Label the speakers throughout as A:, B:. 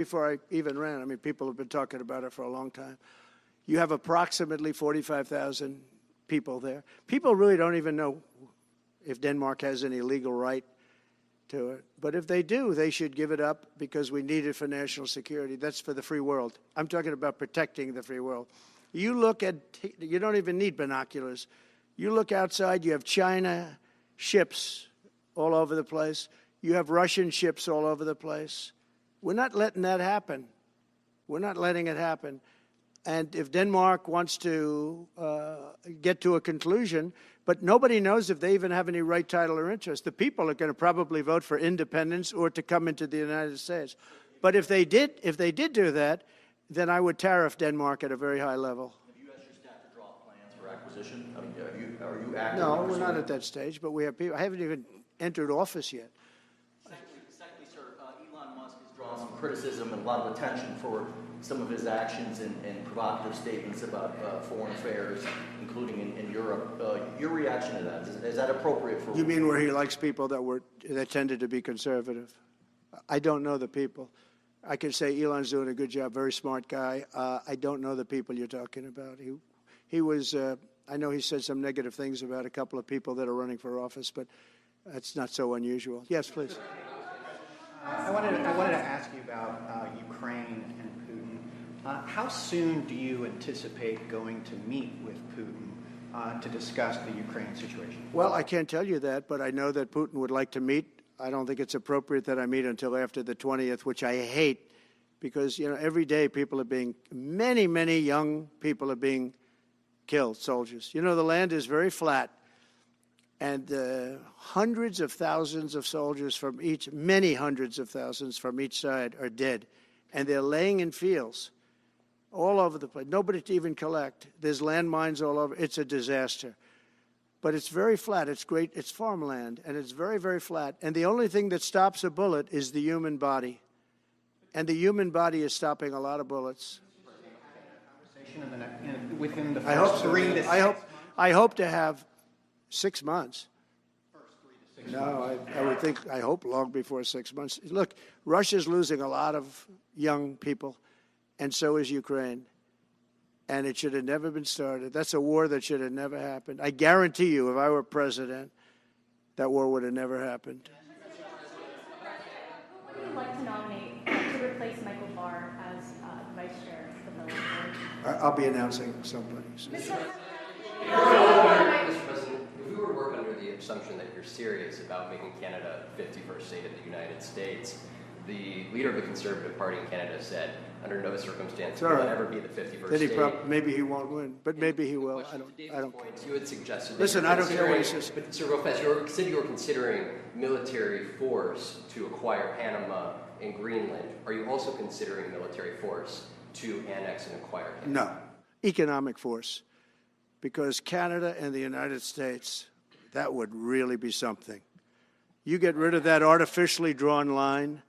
A: before I even ran. I mean, people have been talking about it for a long time. You have approximately 45,000 people there. People really don't even know if Denmark has any legal right to it. But if they do, they should give it up because we need it for national security. That's for the free world. I'm talking about protecting the free world. You look at, you don't even need binoculars. You look outside, you have China ships all over the place. You have Russian ships all over the place. We're not letting that happen. We're not letting it happen. And if Denmark wants to get to a conclusion, but nobody knows if they even have any right, title, or interest. The people are going to probably vote for independence or to come into the United States. But if they did do that, then I would tariff Denmark at a very high level.
B: Have you asked your staff to draw plans for acquisition? I mean, are you actively
A: No, we're
B: pursuing
A: not at that stage, but we have people. I haven't even entered office yet.
B: Secondly, sir, Elon Musk has drawn some criticism and a lot of attention for some of his actions and provocative statements about foreign affairs, including in Europe. Your reaction to that, is that appropriate for...
A: You mean where he likes people that tended to be conservative? I don't know the people. I can say Elon's doing a good job, very smart guy. I don't know the people you're talking about. He was, I know he said some negative things about a couple of people that are running for office, but that's not so unusual. Yes, please.
C: I wanted to ask you about Ukraine and Putin. How soon do you anticipate going to meet with Putin to discuss the Ukraine situation?
A: Well, I can't tell you that, but I know that Putin would like to meet. I don't think it's appropriate that I meet until after the 20th, which I hate, because, you know, every day people are being, many young people are being killed, soldiers. You know, the land is very flat, and hundreds of thousands of soldiers from each, many hundreds of thousands from each side are dead, and they're laying in fields all over the place. Nobody to even collect. There's landmines all over. It's a disaster. But it's very flat. It's great. It's farmland, and it's very, very flat. And the only thing that stops a bullet is the human body. And the human body is stopping a lot of bullets.
C: Within the first 3 to 6 months?
A: I hope to have 6 months. No, I would think, I hope long before 6 months. Look, Russia's losing a lot of young people, and so is Ukraine. And it should have never been started. That's a war that should have never happened. I guarantee you, if I were president, that war would have never happened.
D: Who would you like to nominate to replace Michael Barr as vice chair of the military board?
A: I'll be announcing somebody.
E: Mr. President, if we were to work under the assumption that you're serious about making Canada 51st state of the United States, the leader of the Conservative Party in Canada said, under no circumstance will it ever be the 51st state.
A: Maybe he won't win, but maybe he will. I don't care.
E: You had suggested.
A: Listen, I don't care what he says.
E: But Sir, real fast, you said you were considering military force to acquire Panama and Greenland. Are you also considering military force to annex and acquire Canada?
A: No, economic force, because Canada and the United States, that would really be something. You get rid of that artificially drawn line,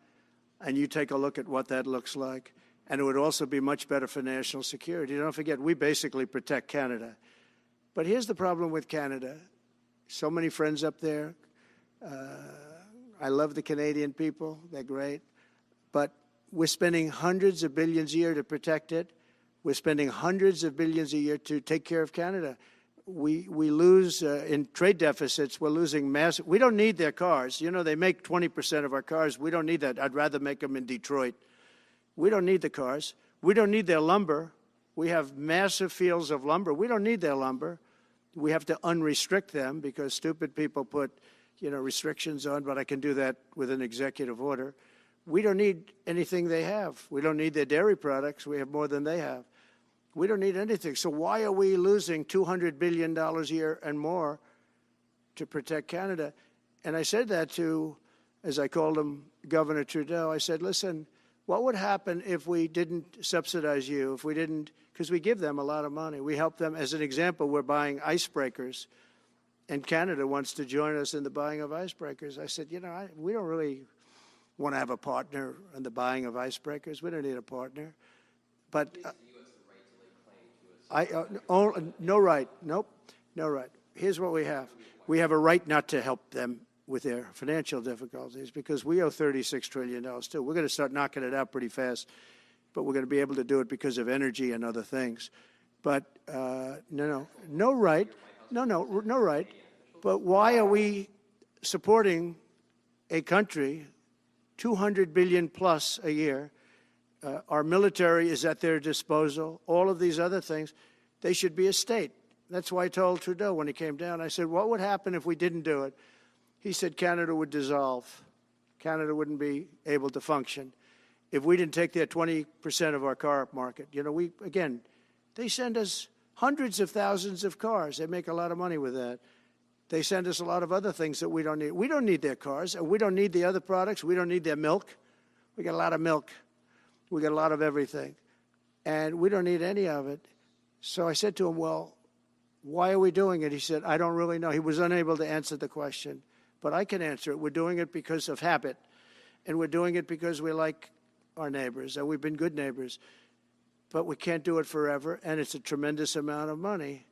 A: and you take a look at what that looks like. And it would also be much better for national security. Don't forget, we basically protect Canada. But here's the problem with Canada. So many friends up there. I love the Canadian people. They're great. But we're spending hundreds of billions a year to protect it. We're spending hundreds of billions a year to take care of Canada. We lose in trade deficits. We're losing massive. We don't need their cars. You know, they make 20% of our cars. We don't need that. I'd rather make them in Detroit. We don't need the cars. We don't need their lumber. We have massive fields of lumber. We don't need their lumber. We have to unrestrict them because stupid people put, you know, restrictions on, but I can do that with an executive order. We don't need anything they have. We don't need their dairy products. We have more than they have. We don't need anything. So why are we losing $200 billion a year and more to protect Canada? And I said that to, as I called him, Governor Trudeau. I said, listen, what would happen if we didn't subsidize you, if we didn't, because we give them a lot of money. We help them. As an example, we're buying icebreakers, and Canada wants to join us in the buying of icebreakers. I said, you know, we don't really want to have a partner in the buying of icebreakers. We don't need a partner. But no right. Nope, no right. Here's what we have. We have a right not to help them with their financial difficulties, because we owe $36 trillion too. We're going to start knocking it out pretty fast, but we're going to be able to do it because of energy and other things. But no right. But why are we supporting a country, $200 billion plus a year? Our military is at their disposal. All of these other things, they should be a state. That's why I told Trudeau when he came down, I said, what would happen if we didn't do it? He said Canada would dissolve. Canada wouldn't be able to function if we didn't take their 20% of our car market. You know, they send us hundreds of thousands of cars. They make a lot of money with that. They send us a lot of other things that we don't need. We don't need their cars, and we don't need the other products. We don't need their milk. We got a lot of milk. We got a lot of everything, and we don't need any of it. So I said to him, well, why are we doing it? He said, I don't really know. He was unable to answer the question, but I can answer it. We're doing it because of habit, and we're doing it because we like our neighbors, and we've been good neighbors, but we can't do it forever, and it's a tremendous amount of money.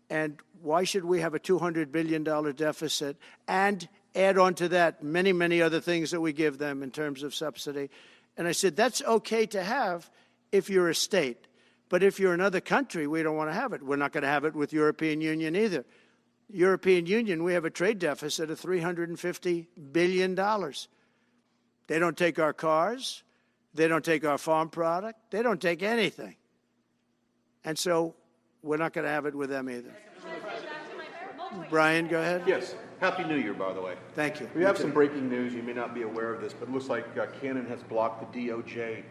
A: And why should we have a $200 billion deficit and add on to that many, many other things that we give them in terms of subsidy? And I said, that's okay to have if you're a state. But if you're another country, we don't want to have it. We're not going to have it with European Union either. European Union, we have a trade deficit of $350 billion. They don't take our cars. They don't take our farm product. They don't take anything. And so we're not going to have it with them either. Brian, go ahead.
F: Yes. Happy New Year, by the way.
A: Thank you.
F: We have some breaking news. You may not be aware of this, but it looks like Canon has blocked the DOJ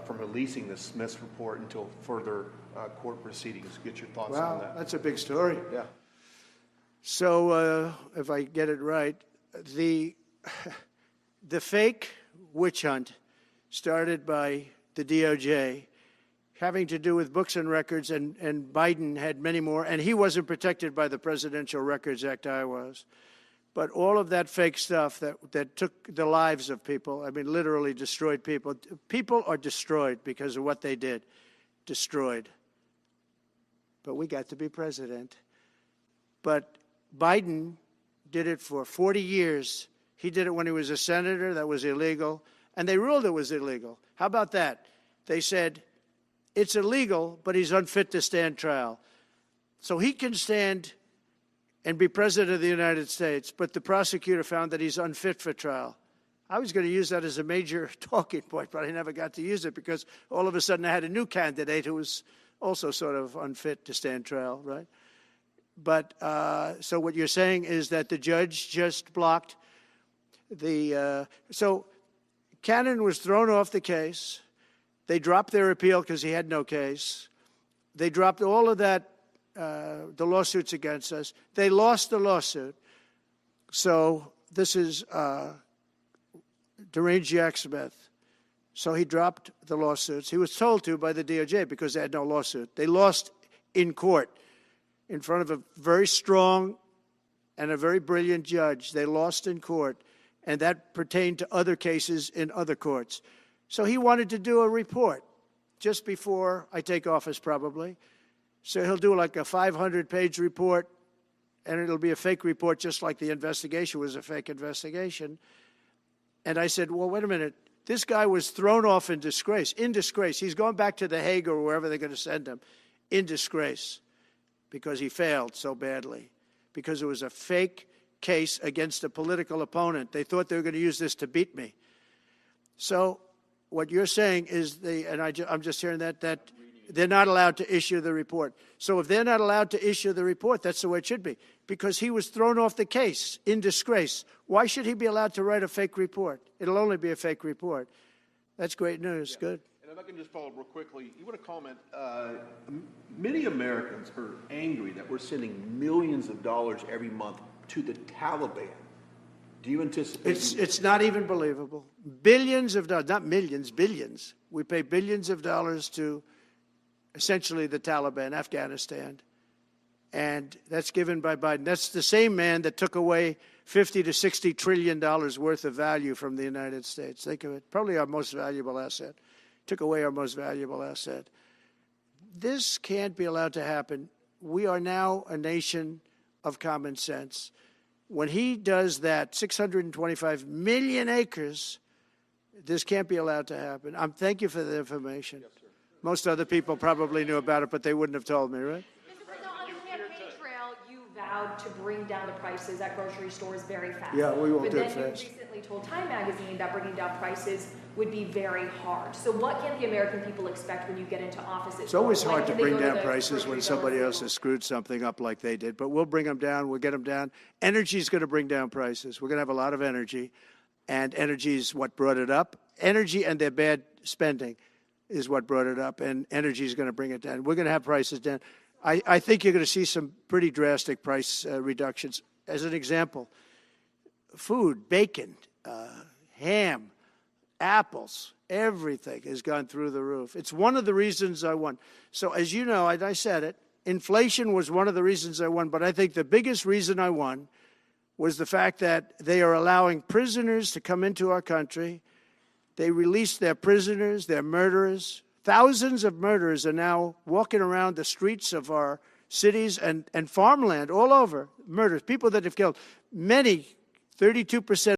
F: from releasing the Smith's report until further court proceedings. Get your thoughts on that.
A: Wow, that's a big story.
F: Yeah.
A: So if I get it right, the fake witch hunt started by the DOJ having to do with books and records, and Biden had many more, and he wasn't protected by the Presidential Records Act, I was. But all of that fake stuff that took the lives of people, I mean, literally destroyed people. People are destroyed because of what they did, destroyed. But we got to be president. But Biden did it for 40 years. He did it when he was a senator. That was illegal. And they ruled it was illegal. How about that? They said, it's illegal, but he's unfit to stand trial. So he can stand and be president of the United States, but the prosecutor found that he's unfit for trial. I was going to use that as a major talking point, but I never got to use it because all of a sudden I had a new candidate who was also sort of unfit to stand trial, right? But so what you're saying is that the judge just blocked the so Cannon was thrown off the case. They dropped their appeal because he had no case. They dropped all of that, the lawsuits against us. They lost the lawsuit. So this is deranged Jack Smith. So he dropped the lawsuits. He was told to by the DOJ because they had no lawsuit. They lost in court in front of a very strong and a very brilliant judge. They lost in court, and that pertained to other cases in other courts. So he wanted to do a report just before I take office, probably. So he'll do like a 500-page report, and it'll be a fake report just like the investigation was a fake investigation. And I said, well, wait a minute. This guy was thrown off in disgrace. In disgrace. He's going back to The Hague or wherever they're going to send him. In disgrace. Because he failed so badly. Because it was a fake case against a political opponent. They thought they were going to use this to beat me. So what you're saying is, I'm just hearing that they're not allowed to issue the report. So if they're not allowed to issue the report, that's the way it should be. Because he was thrown off the case in disgrace. Why should he be allowed to write a fake report? It'll only be a fake report. That's great news. Yeah. Good.
F: And if I can just follow up real quickly, you want to comment, many Americans are angry that we're sending millions of dollars every month to the Taliban. Do you anticipate?
A: It's not even believable. Billions of dollars, not millions, billions. We pay billions of dollars to essentially the Taliban, Afghanistan. And that's given by Biden. That's the same man that took away $50 to $60 trillion worth of value from the United States. Think of it. Probably our most valuable asset. Took away our most valuable asset. This can't be allowed to happen. We are now a nation of common sense. When he does that, 625 million acres, this can't be allowed to happen. Thank you for the information.
F: Yes, sir.
A: Most other people probably knew about it, but they wouldn't have told me, right?
G: Mr. President, on the campaign trail, you vowed to bring down the prices at grocery stores very fast.
A: Yeah, we won't
G: but
A: do it
G: then
A: fast.
G: you recently told Time Magazine that bringing down prices would be very hard. So what can the American people expect when you get into office?
A: It's always
G: When
A: hard to
G: can they
A: bring
G: go to
A: down
G: the
A: prices when
G: grocery
A: somebody
G: store
A: else has screwed something up like they did. But we'll bring them down. We'll get them down. Energy is going to bring down prices. We're going to have a lot of energy, and energy is what brought it up. Energy and their bad spending is what brought it up, and energy is going to bring it down. We're going to have prices down. I think you're going to see some pretty drastic price reductions. As an example, food, bacon, ham, apples, everything has gone through the roof. It's one of the reasons I won. So as you know, I said it, inflation was one of the reasons I won, but I think the biggest reason I won was the fact that they are allowing prisoners to come into our country. They released their prisoners, their murderers. Thousands of murderers are now walking around the streets of our cities and farmland all over, murders, people that have killed. Many, 32%